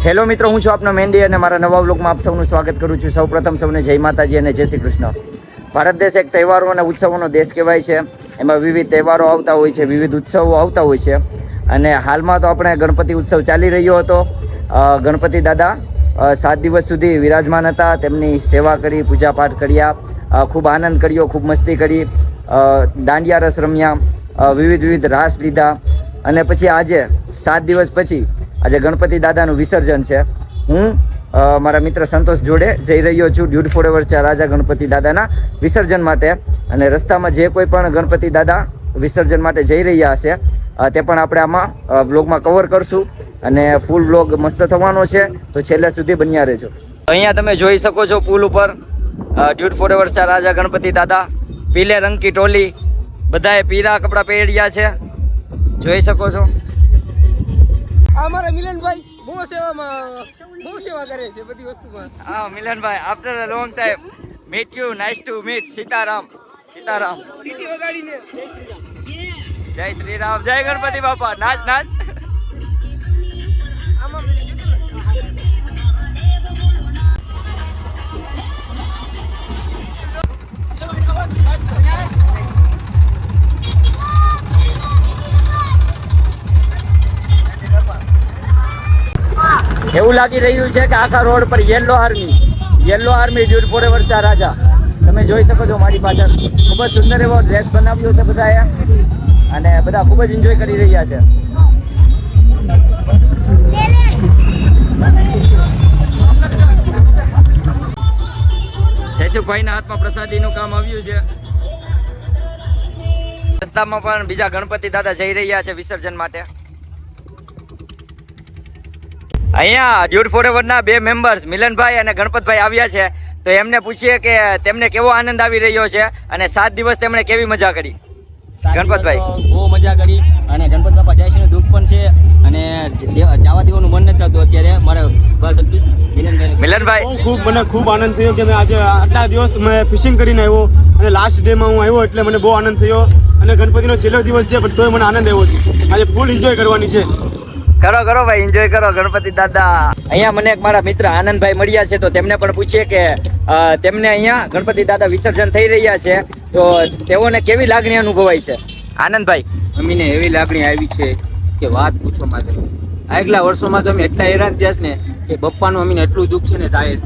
Hello મિત્રો, હું છું આપનો મેન્ડી અને મારા નવા વ્લોગમાં આપ સૌનું સ્વાગત કરું છું. સૌપ્રથમ સૌને જય માતાજી અને જય શ્રી કૃષ્ણ. ભારત દેશ એક તહેવારો અને ઉત્સવોનો દેશ કહેવાય છે. એમાં વિવિધ તહેવારો આવતા હોય છે, વિવિધ ઉત્સવો આવતા હોય છે. અને હાલમાં તો આપણે ગણપતિ ઉત્સવ ચાલી રહ્યો હતો. ગણપતિ દાદા 7 દિવસ સુધી વિરાજમાન હતા. તેમની સેવા કરી, પૂજાપાઠ કર્યા, ખૂબ આનંદ કર્યો, ખૂબ મસ્તી કરી, દાંડિયા રસ રમ્યા, વિવિધ રાસ લીધા. અને પછી આજે 7 દિવસ પછી આજે ગણપતિ દાદાનું વિસર્જન છે. હું મારા મિત્ર સંતોષ જોડે જઈ રહ્યો છું ડ્યુડ ફોરએવર રાજા ગણપતિ દાદાના વિસર્જન માટે. અને રસ્તામાં જે કોઈ પણ ગણપતિ દાદા વિસર્જન માટે જઈ રહ્યા હશે તે પણ આપણે આમાં વ્લોગમાં કવર કરશું. અને ફૂલ વ્લોગ મસ્ત થવાનો છે, તો છેલ્લે સુધી બન્યા રહેજો. અહીંયા તમે જોઈ શકો છો પુલ ઉપર ડ્યુડ ફોરએવર રાજા ગણપતિ દાદા, પીલે રંગ કી ટોલી, બધાએ પીળા કપડાં પહેર્યા છે, જોઈ શકો છો. અમારા મિલનભાઈ બહુ સેવા કરે છે બધી વસ્તુમાં. હા મિલનભાઈ, after a long time meet you, nice to meet. Sitaram Sitaram. સીટી વગાડીને જય શ્રી રામ, જય ગણપતિ બાપા. નાચ નાચ. આમાં એવું લાગી રહ્યું છે કે આખા રોડ પર યલો આર્મી ડ્યુડ ફોરએવર રાજા તમે જોઈ શકો છો મારી પાછળ. ખૂબ જ સુંદર એવો ડ્રેસ બનાવ્યો છે બધાએ અને બધા ખૂબ જ એન્જોય કરી રહ્યા છે. જયસુખભાઈના હાથમાં પ્રસાદીનું કામ આવ્યું છે. રસ્તામાં પણ બીજા ગણપતિ દાદા જઈ રહ્યા છે વિસર્જન માટે. અહીંયા ડ્યુડ ફોરએવરના 2 મેમ્બર્સ મિલનભાઈ અને ગણપતભાઈ આવ્યા છે, તો એમને પૂછીએ કે તેમને કેવો આનંદ આવી રહ્યો છે અને 7 દિવસ તેમણે કેવી મજા કરી. ગણપતભાઈ બહુ મજા કરી અને ગણપત બાપા જાય છે દુઃખ પણ છે અને જવા દેવાનું મન નથી થતું અત્યારે મારે. બસ મિલનભાઈ, મને ખૂબ આનંદ થયો કે મેં આજે આટલા દિવસ મેં ફિશિંગ કરીને આવ્યો અને લાસ્ટ ડેમાં હું આવ્યો એટલે મને બહુ આનંદ થયો. અને ગણપતિનો છેલ્લો દિવસ છે પણ તોય મને આનંદ આવ્યો છે. આજે ફૂલ એન્જોય કરવાની છે. કરો ભાઈ, એન્જોય કરો ગણપતિ દાદા. અહીંયા મને એક મારા મિત્ર આનંદભાઈ મળ્યા છે, તો તેમને પણ પૂછીએ કે તેમને અહીંયા ગણપતિ દાદા વિસર્જન થઈ રહ્યા છે તો તેઓને કેવી લાગણી અનુભવાય છે. આનંદભાઈ, અમીને એવી લાગણી આવી છે કે વાત પૂછો મારે. આગલા વર્ષોમાં તો અમે એટલા હેરાન થયા ને કે બપ્પાનું અમીને એટલું દુઃખ છે ને થાય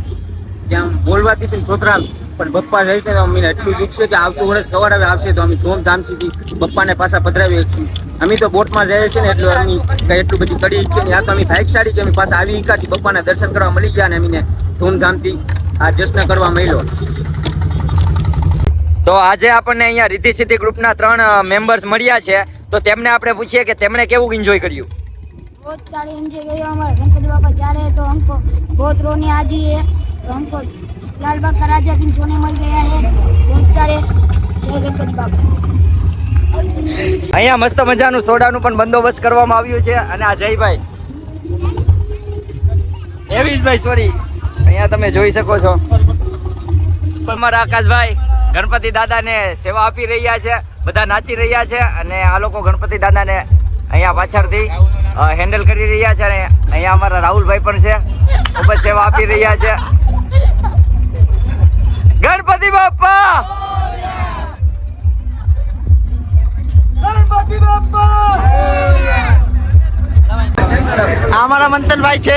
ત્યાં બોલવાથી પણ છોતરા, પણ બપ્પા જાય છે તો અમીને એટલું દુઃખ છે કે આવતું વર્ષ કવર આવશે તો અમે ધૂમધામથી બપ્પાને પાછા પધરાવી છું. અમે તો બોટમાં જઈએ છીએ ને એટલે અમે એટલું બધું કરી છે ને આ તો અમે ભાગ્યશાળી કે અમે પાછા આવી એકાથી બપ્પાના દર્શન કરવા મળી ગયા ને અમીને ધૂમધામથી આ જશ્ન કરવા મળ્યો. તો આજે આપણને અહીંયા રીતિ સિદ્ધિ ગ્રુપના 3 મેમ્બર્સ મળ્યા છે, તો તેમને આપણે પૂછીએ કે તેમણે કેવું એન્જોય કર્યું. बहुत सारे एंजॉय गए हमारे गणपति बाबा जा रहे हैं तो हमको बहुत रोने आ जी है. तो हमको लाल बाग का राजा भी सोने मिल गया है. बहुत सारे जय गणपति बाबा. અહીંયા મસ્ત મજાનું સોડાનું પણ બંદોબસ્ત કરવામાં આવ્યું છે. અને આ જયભાઈ, એવીશભાઈ સોરી, અહીંયા તમે જોઈ શકો છો અમારા આકાશભાઈ ગણપતિ દાદાને સેવા આપી રહ્યા છે. બધા નાચી રહ્યા છે અને આ લોકો ગણપતિ દાદાને અહીંયા પાછળથી હેન્ડલ કરી રહ્યા છે. અને અહીંયા અમારા રાહુલભાઈ પણ છે, ખૂબ જ સેવા આપી રહ્યા છે. ગણપતિ બાપા, અમારા મંથનભાઈ છે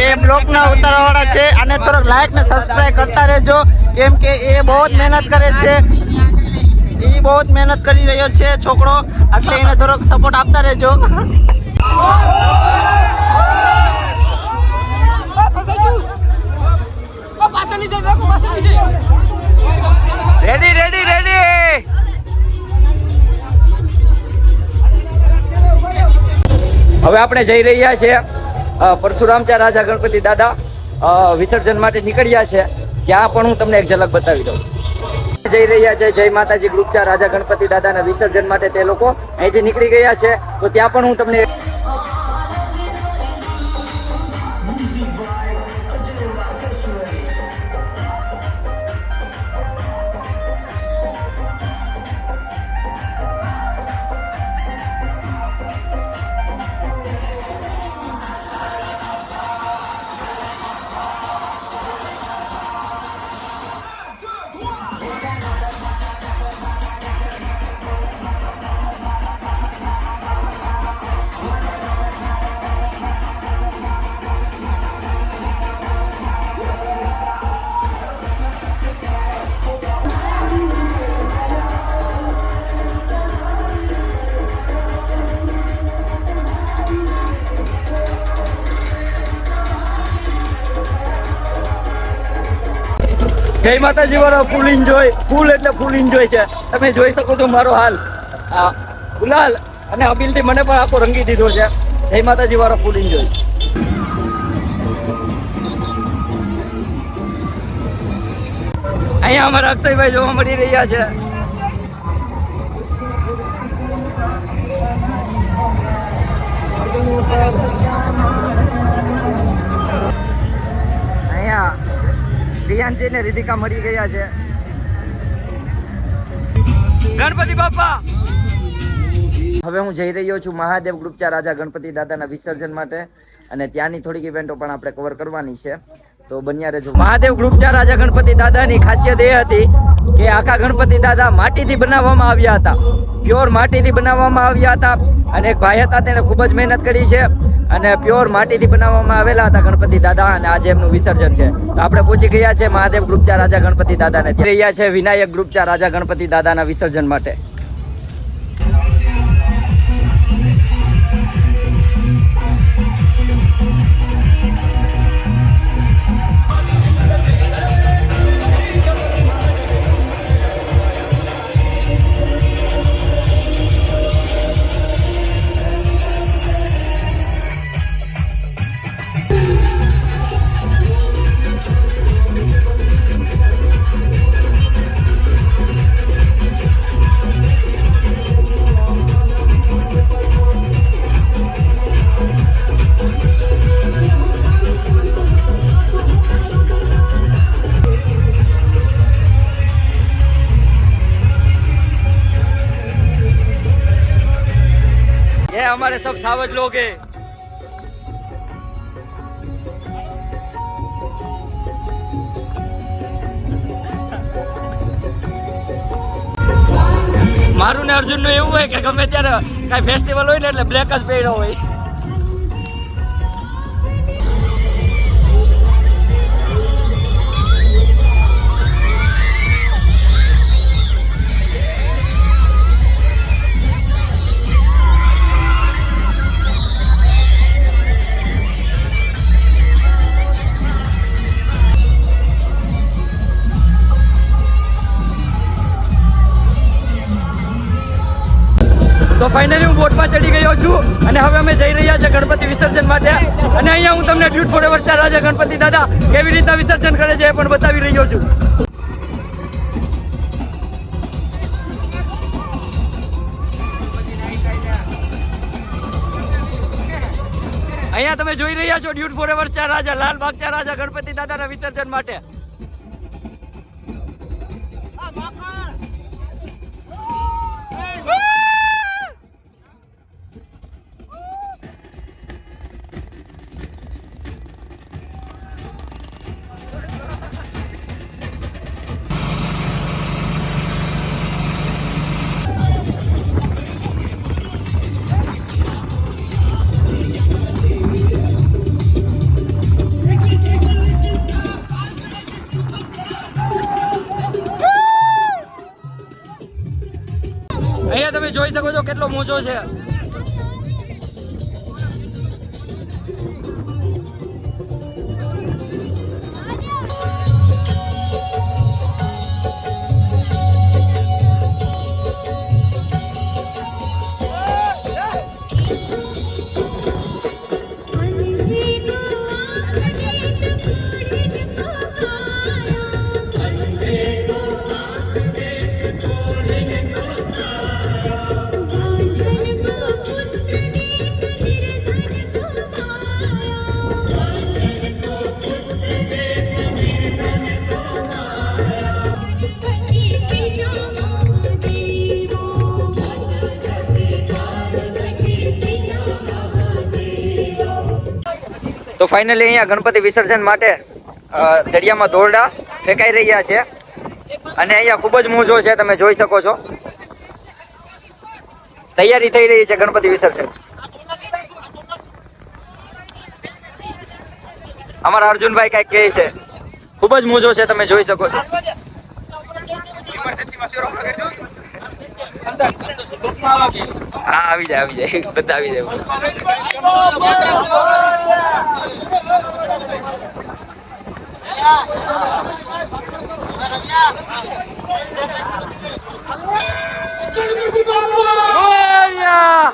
એ બ્લોગના ઉતારવાવાળા છે અને થોડોક લાઈક ને સબસ્ક્રાઇબ કરતા રહેજો કેમ કે એ બહુ જ મહેનત કરે છે. એ બહુ જ મહેનત કરી રહ્યો છે છોકરો, એટલે એને થોડોક સપોર્ટ આપતા રહેજો. Ready ready ready. હવે આપણે જઈ રહ્યા છીએ પરશુરામચા રાજા ગણપતિ દાદા વિસર્જન માટે નીકળ્યા છે. ત્યાં પણ હું તમને એક ઝલક બતાવી દઉં. જઈ રહ્યા છે જય માતાજી ગ્રુપચા રાજા ગણપતિ દાદાના વિસર્જન માટે. તે લોકો અહીંથી નીકળી ગયા છે, તો ત્યાં પણ હું તમને જય માતાજી વાળો ફૂલ એન્જોય, ફૂલ એટલે ફૂલ એન્જોય છે. તમે જોઈ શકો છો મારો હાલ. આ ગુલાલ અને અબીલથી મને પણ આખો રંગી દીધો છે. જય માતાજી વાળો ફૂલ એન્જોય. અહીંયા અમારા અક્ષયભાઈ જોવા મળી રહ્યા છે. અહીંયા પ્રિયાંશી ને રીધિકા મળી ગયા છે. ગણપતિ બાપા. હવે હું જઈ રહ્યો છું મહાદેવ ગ્રુપચા રાજા ગણપતિ દાદાના વિસર્જન માટે, અને ત્યાંની થોડીક ઇવેન્ટો પણ આપણે કવર કરવાની છે, તો બન્યા રહેજો. મહાદેવ ગ્રુપચા રાજા ગણપતિ દાદાની ખાસિયત એ હતી કે આખા ગણપતિ દાદા માટીથી બનાવવામાં આવ્યા હતા, પ્યોર માટીથી બનાવવામાં આવ્યા હતા. અને એક ભાઈ હતા તેણે ખૂબ જ મહેનત કરી છે અને પ્યોર માટીથી બનાવવામાં આવેલા હતા ગણપતિ દાદા, અને આજે એમનું વિસર્જન છે. તો આપણે પહોંચી ગયા છે મહાદેવ ગ્રુપચા રાજા ગણપતિ દાદાને. રહ્યા છે વિનાયક ગ્રુપચા રાજા ગણપતિ દાદાના વિસર્જન માટે. ये हमारे सब सावज लोग हैं. મારું ને અર્જુન નું એવું હોય કે ગમે ત્યારે કઈ ફેસ્ટિવલ હોય ને એટલે બ્લેક જ પહેર્યો હોય. તો ફાઇનલી હું બોટમાં ચડી ગયો છું અને હવે અમે જઈ રહ્યા છીએ ગણપતિ વિસર્જન માટે. અને અહીંયા હું તમને ડ્યુટ ફોરેવર ચાર રાજા ગણપતિ દાદા કેવી રીતના વિસર્જન કરે છે એ પણ બતાવી રહ્યો છું. અહીંયા તમે જોઈ રહ્યા છો ડ્યુટ ફોરેવર ચાર રાજા લાલબાગ ચાર રાજા ગણપતિ દાદાના વિસર્જન માટે. અહીંયા તમે જોઈ શકો છો કેટલો મોજો છે. તો ફાઇનલી અહીંયા ગણપતિ વિસર્જન માટે દરિયામાં દોરડા ફેંકાઈ રહ્યા છે અને અહીંયા ખૂબ જ મોજો છે, તમે જોઈ શકો છો. તૈયારી થઈ રહી છે ગણપતિ વિસર્જન. અમારા અર્જુનભાઈ કઈક કહે છે, ખૂબ જ મોજો છે, તમે જોઈ શકો છો. હા આવી જાય બધા આવી જાય. મોરયા!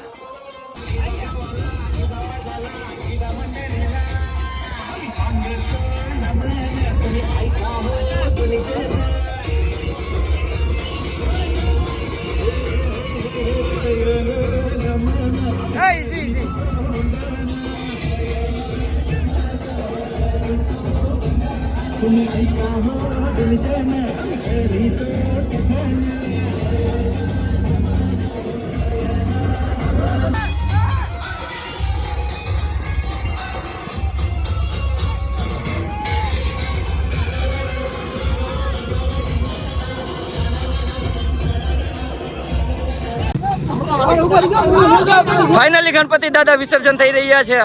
ફાઇનલી ગણપતિ દાદા વિસર્જન થઈ રહ્યા છે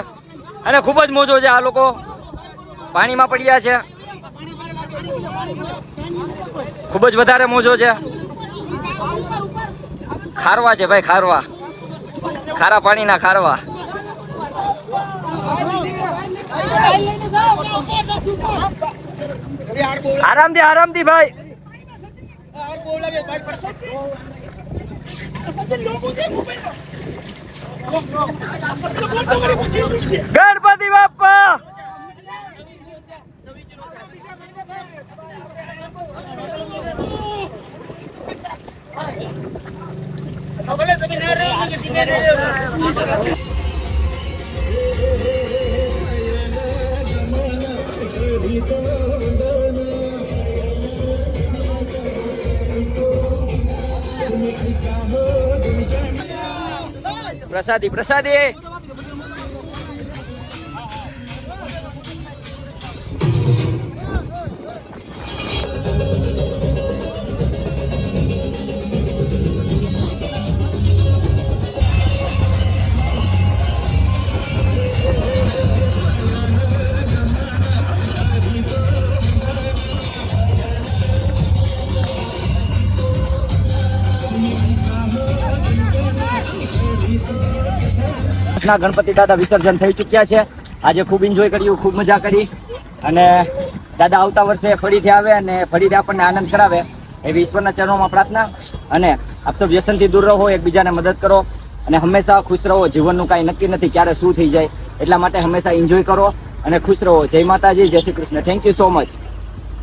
અને ખૂબ જ મોજો છે. આ લોકો પાણીમાં પડ્યા છે, ખૂબ જ વધારે મોજો છે. ખારવા છે ભાઈ, ખારવા, ખારા પાણીના ખારવા. આરામથી આરામથી ભાઈ. ગણપતિ બાપ્પા પ્રસાદી પ્રસાદી. ગણપતિ દાદા વિસર્જન થઈ ચૂક્યા છે. આજે ખૂબ એન્જોય કર્યું, ખૂબ મજા કરી અને દાદા આવતા વર્ષે ફરીથી આવે અને ફરીથી આપણને આનંદ કરાવે એવી ઈશ્વરના ચરણોમાં પ્રાર્થના. અને આપ સૌ વ્યસનથી દૂર રહો, એકબીજાને મદદ કરો અને હંમેશા ખુશ રહો. જીવનનું કાંઈ નક્કી નથી ક્યારે શું થઈ જાય, એટલા માટે હંમેશા એન્જોય કરો અને ખુશ રહો. જય માતાજી, જય Shri Krishna. Thank you so much.